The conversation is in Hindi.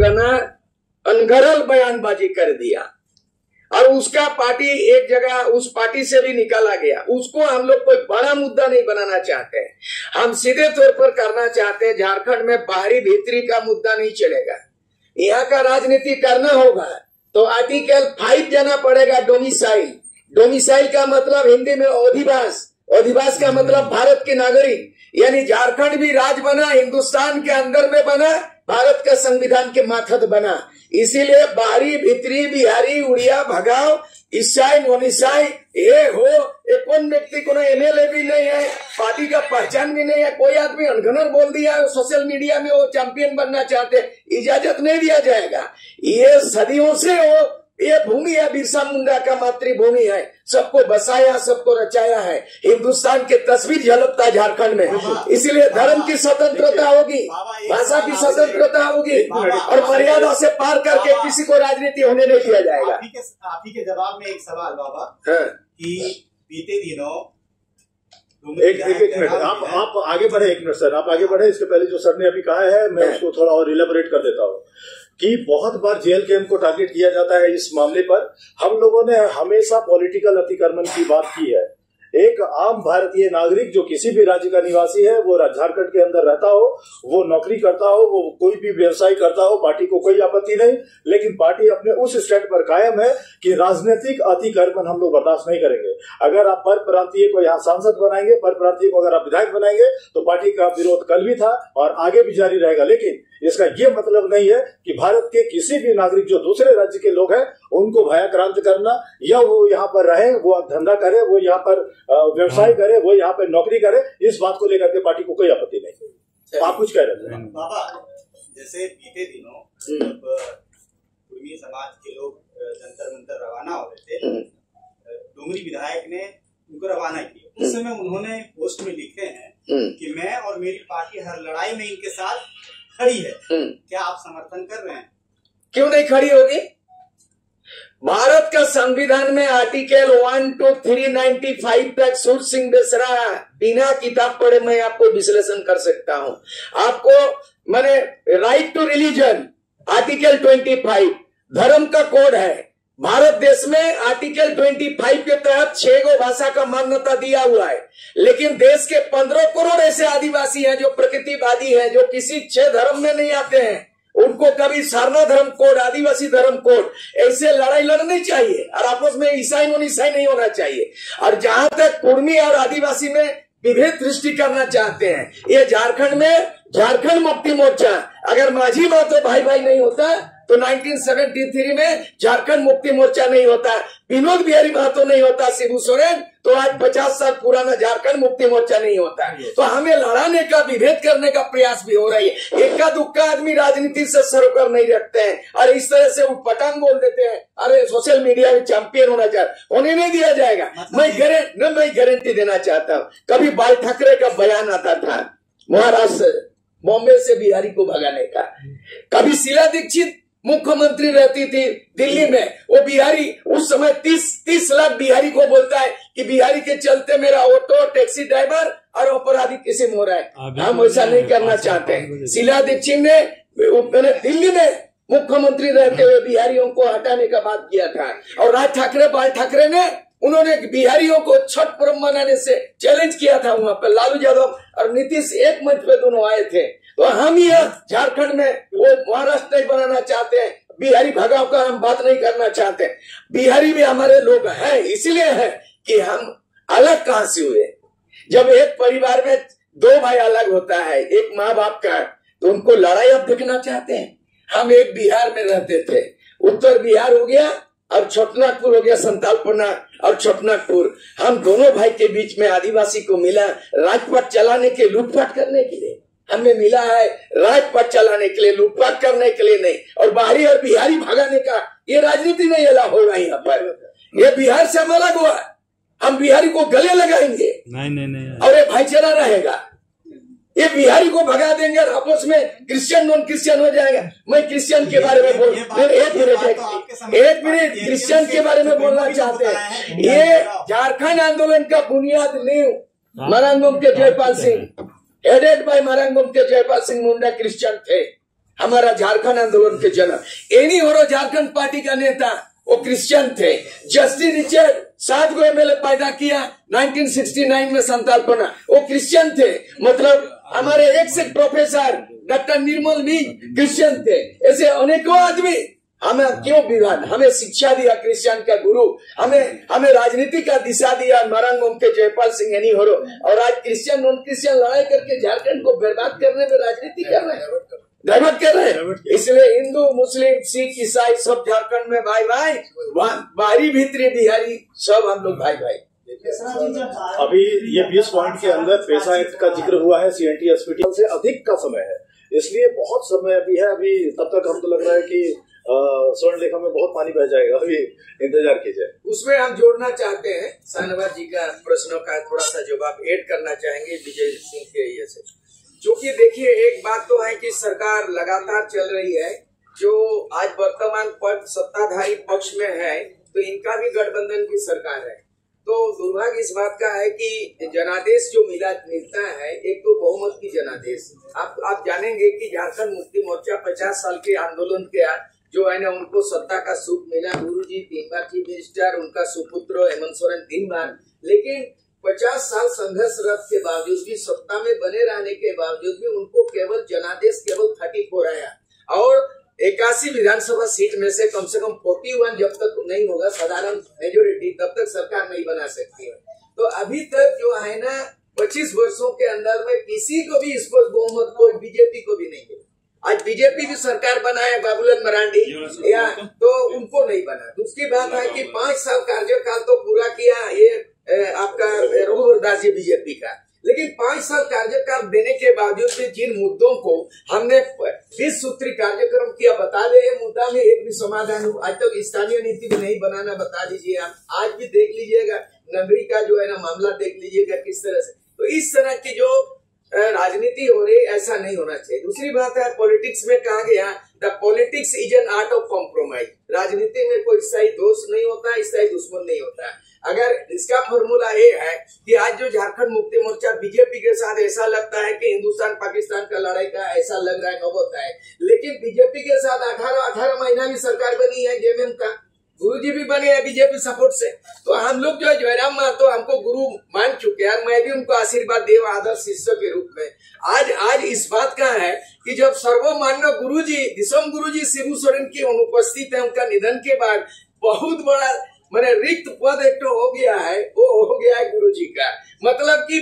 अनगना अनगरल बयानबाजी कर दिया और उसका पार्टी एक जगह उस पार्टी से भी निकाला गया। उसको हम लोग कोई बड़ा मुद्दा नहीं बनाना चाहते हैं, हम सीधे तौर पर करना चाहते हैं झारखंड में बाहरी भीतरी का मुद्दा नहीं चलेगा। यहाँ का राजनीति करना होगा तो आर्टिकल 5 जाना पड़ेगा। डोमिसाइल, डोमिसाइल का मतलब हिंदी में अधिवास, अधिवास का मतलब भारत के नागरिक, यानी झारखंड भी राज्य बना, हिंदुस्तान के अंदर में बना, भारत का संविधान के माथद बना। इसीलिए बाहरी भीतरी बिहारी उड़िया भगाओ, ईसाई नॉन ईसाई ये हो, एक कौन व्यक्ति को ना एमएलए भी नहीं है, पार्टी का पहचान भी नहीं है, कोई आदमी अनगनर बोल दिया है सोशल मीडिया में वो चैंपियन बनना चाहते, इजाजत नहीं दिया जाएगा। ये सदियों से वो ये भूमि है, बिरसा मुंडा का मातृभूमि है, सबको बसाया सबको रचाया है। हिंदुस्तान के तस्वीर झलकता है झारखंड में, इसीलिए धर्म की स्वतंत्रता होगी, भाषा की स्वतंत्रता होगी और मर्यादा से पार करके किसी को राजनीति होने नहीं दिया जाएगा। आप ही के जवाब में एक सवाल बाबा कि बीते दिनों एक मिनट आप आगे बढ़े, 1 मिनट सर आप आगे बढ़े। इसके पहले जो सर ने अभी कहा है मैं उसको थोड़ा और इलेबोरेट कर देता हूँ कि बहुत बार जेल कैंप को टारगेट किया जाता है। इस मामले पर हम लोगों ने हमेशा पॉलिटिकल अतिक्रमण की बात की है। एक आम भारतीय नागरिक जो किसी भी राज्य का निवासी है, वो झारखंड के अंदर रहता हो, वो नौकरी करता हो, वो कोई भी व्यवसाय करता हो, पार्टी को कोई आपत्ति नहीं, लेकिन पार्टी अपने उस स्टैंड पर कायम है कि राजनीतिक अतिक्रमण हम लोग बर्दाश्त नहीं करेंगे। अगर आप पर प्रांतीय को यहाँ सांसद बनाएंगे, पर प्रांतीय को अगर आप विधायक बनाएंगे तो पार्टी का विरोध कल भी था और आगे भी जारी रहेगा। लेकिन इसका ये मतलब नहीं है कि भारत के किसी भी नागरिक जो दूसरे राज्य के लोग हैं उनको भयाक्रांत करना, या वो यहाँ पर रहे, वो धंधा करे, वो यहाँ पर व्यवसाय करे, वो यहाँ पर नौकरी करे, इस बात को लेकर के पार्टी को कोई आपत्ति नहीं। आप कुछ कह रहे थे बाबा, जैसे बीते दिनों जब कुर्मी समाज के लोग जंतर मंतर रवाना हो रहे थे, डोमरी विधायक ने उनको रवाना किया। उस समय उन्होंने पोस्ट में लिखे हैं कि मैं और मेरी पार्टी हर लड़ाई में इनके साथ खड़ी है। क्या आप समर्थन कर रहे हैं? क्यों नहीं खड़ी होगी? भारत का संविधान में आर्टिकल 1 to 395 तक सूर सिंह बेसरा बिना किताब पढ़े मैं आपको विश्लेषण कर सकता हूं। आपको मैंने राइट टू रिलीजन आर्टिकल 25 धर्म का कोड है। भारत देश में आर्टिकल 25 के तहत 6 भाषा का मान्यता दिया हुआ है, लेकिन देश के 15 करोड़ ऐसे आदिवासी हैं जो प्रकृतिवादी हैं, जो किसी 6 धर्म में नहीं आते हैं। उनको कभी सारना धर्म कोड, आदिवासी धर्म कोड, ऐसे लड़ाई लड़नी चाहिए और आपस में ईसाई नॉन ईसाई नहीं होना चाहिए। और जहां तक कुर्मी और आदिवासी में विभेद दृष्टि करना चाहते हैं, ये झारखंड में झारखंड मुक्ति मोर्चा अगर माझी महतो भाई भाई नहीं होता तो 1973 में झारखंड मुक्ति मोर्चा नहीं होता, विनोद बिहारी महतो नहीं होता, शिबू सोरेन, तो आज 50 साल पुराना झारखंड मुक्ति मोर्चा नहीं होता। तो हमें लड़ाने का, विभेद करने का प्रयास भी हो रही है। इक्का दुक्का आदमी राजनीति से सरोकार नहीं रखते हैं और इस तरह से उठपटांग बोल देते हैं, अरे सोशल मीडिया में चैंपियन होना चाहते, होने नहीं दिया जाएगा। मैं गारंटी देना चाहता हूँ। कभी बाल ठाकरे का बयान आता था महाराष्ट्र बॉम्बे से बिहारी को भगाने का, कभी शीला दीक्षित मुख्यमंत्री रहती थी दिल्ली में, वो बिहारी उस समय 30 लाख बिहारी को बोलता है कि बिहारी के चलते मेरा ऑटो टैक्सी ड्राइवर और अपराधी किस्म हो रहा है। हम ऐसा नहीं करना चाहते हैं। शीला दीक्षित ने दिल्ली में मुख्यमंत्री रहते हुए बिहारियों को हटाने का बात किया था और राज ठाकरे, बाल ठाकरे ने उन्होंने बिहारियों को छठ पर्व मनाने से चैलेंज किया था। वहां पर लालू यादव और नीतीश एक मंच पे दोनों आए थे। तो हम यहाँ झारखंड में वो महाराष्ट्र नहीं बनाना चाहते हैं, बिहारी भगाव का हम बात नहीं करना चाहते। बिहारी भी हमारे लोग हैं, इसलिए है कि हम अलग कहां से हुए। जब एक परिवार में 2 भाई अलग होता है, एक माँ बाप का, तो उनको लड़ाई अब देखना चाहते हैं। हम एक बिहार में रहते थे, उत्तर बिहार हो गया, अब छोटनागपुर हो गया, संतालपना और छोटनागपुर। हम दोनों भाई के बीच में आदिवासी को मिला राजपाट चलाने के, लूटपाट करने के लिए हमें मिला है, राजपाट चलाने के लिए, लूटपाट करने के लिए नहीं। और बाहरी और बिहारी भगाने का ये राजनीति नहीं अला होगा यहाँ पर। ये बिहार से हम अलग हुआ, हम बिहारी को गले लगाएंगे नहीं। और ये भाईचारा रहेगा। ये बिहारी को भगा देंगे और आपस में क्रिश्चियन नॉन क्रिश्चियन हो जाएगा। मैं क्रिश्चियन के बारे में बोल एक मिनट क्रिश्चियन के बारे में बोलना चाहते हैं। ये झारखंड आंदोलन का बुनियाद नींव मरांगोम के जयपाल सिंह, हेडेड बाय मरांगोम के जयपाल सिंह मुंडा क्रिश्चियन थे। हमारा झारखंड आंदोलन के जनक। एनी होरो झारखंड पार्टी का नेता वो क्रिश्चियन थे। जस्टिस रिचर्ड 7 को एमएलए पैदा किया 1969 में संताल बना, वो क्रिश्चियन थे। मतलब हमारे एक प्रोफेसर डॉक्टर निर्मल भी क्रिश्चियन थे। ऐसे अनेकों आदमी। हमें क्यों विवाद? हमें शिक्षा दिया क्रिश्चियन का गुरु, हमें राजनीति का दिशा दिया मरंगोम के जयपाल सिंह एनी होरो। और आज क्रिश्चियन नॉन क्रिश्चियन लड़ाई करके झारखंड को बर्बाद करने में राजनीति कर रहे हैं, डाइवर्ट कर रहे हैं। इसलिए हिंदू मुस्लिम सिख ईसाई सब झारखंड में भाई भाई, बाहरी भीतरी बिहारी सब हम लोग भाई भाई। अभी ये 20 पॉइंट के अंदर पैसा एक्ट का जिक्र हुआ है, CNT SPT से अधिक का समय है, इसलिए बहुत समय अभी है। अभी तब तक हमको लग रहा है कि स्वर्ण लेखा में बहुत पानी बह जाएगा, अभी इंतजार कीजिए। उसमें हम जोड़ना चाहते हैं शाहनवाज जी का प्रश्नों का थोड़ा सा जवाब ऐड करना चाहेंगे विजय सिंह के ये से। क्योंकि देखिए एक बात तो है कि सरकार लगातार चल रही है, जो आज वर्तमान पद सत्ताधारी पक्ष में है तो इनका भी गठबंधन की सरकार है। तो दुर्भाग्य इस बात का है कि जनादेश जो मिलता है, एक तो बहुमत की जनादेश। आप जानेंगे कि झारखंड मुक्ति मोर्चा 50 साल के आंदोलन के जो है ना उनको सत्ता का सुख मिला। गुरुजी 3 बार चीफ मिनिस्टर, उनका सुपुत्र हेमंत सोरेन 3 बार। लेकिन 50 साल संघर्षरत के बावजूद भी, सत्ता में बने रहने के बावजूद भी उनको केवल जनादेश केवल 34 आया। और 81 विधानसभा सीट में से कम 41 जब तक नहीं होगा साधारण मेजोरिटी, तब तक सरकार नहीं बना सकती है। तो अभी तक जो है ना 25 वर्षों के अंदर में किसी को भी स्पष्ट बहुमत को, बीजेपी को भी नहीं मिला। आज बीजेपी भी सरकार बना है बाबूलाल मरांडी या तो उनको नहीं बना। दूसरी बात है कि 5 साल कार्यकाल तो पूरा किया ये आपका रघुवर दास जी बीजेपी का, लेकिन 5 साल कार्यकाल देने के बावजूद भी जिन मुद्दों को हमने 20 सूत्री कार्यक्रम किया, बता दे ये मुद्दा में एक भी समाधान हो आज तक। स्थानीय नीति भी नहीं बनाना, बता दीजिए आप। आज भी देख लीजिएगा नगरी का जो है ना मामला देख लीजिएगा किस तरह से। तो इस तरह की जो राजनीति हो रही, ऐसा नहीं होना चाहिए। दूसरी बात है पॉलिटिक्स में कहा गया the politics is an art of compromise. राजनीति में कोई स्थायी दोस्त नहीं होता, स्थायी दुश्मन नहीं होता। अगर इसका फॉर्मूला ये है कि आज जो झारखंड मुक्ति मोर्चा बीजेपी के साथ ऐसा लगता है कि हिंदुस्तान पाकिस्तान का लड़ाई का ऐसा लग रहा है नौबत है, लेकिन बीजेपी के साथ 18 महीना भी सरकार बनी है जेएमएम का, गुरुजी भी बने हैं बीजेपी सपोर्ट से। तो हम लोग जो है जयराम महतो हमको गुरु मान चुके हैं, मैं भी उनको आशीर्वाद देव आदर्श शिष्य के रूप में। आज इस बात का है कि जब सर्वमान्य गुरुजी दिसम गुरुजी शिबू सोरेन की अनुपस्थित है, उनका निधन के बाद बहुत बड़ा मैंने रिक्त पद एक तो हो गया है, वो हो गया है गुरुजी का। मतलब कि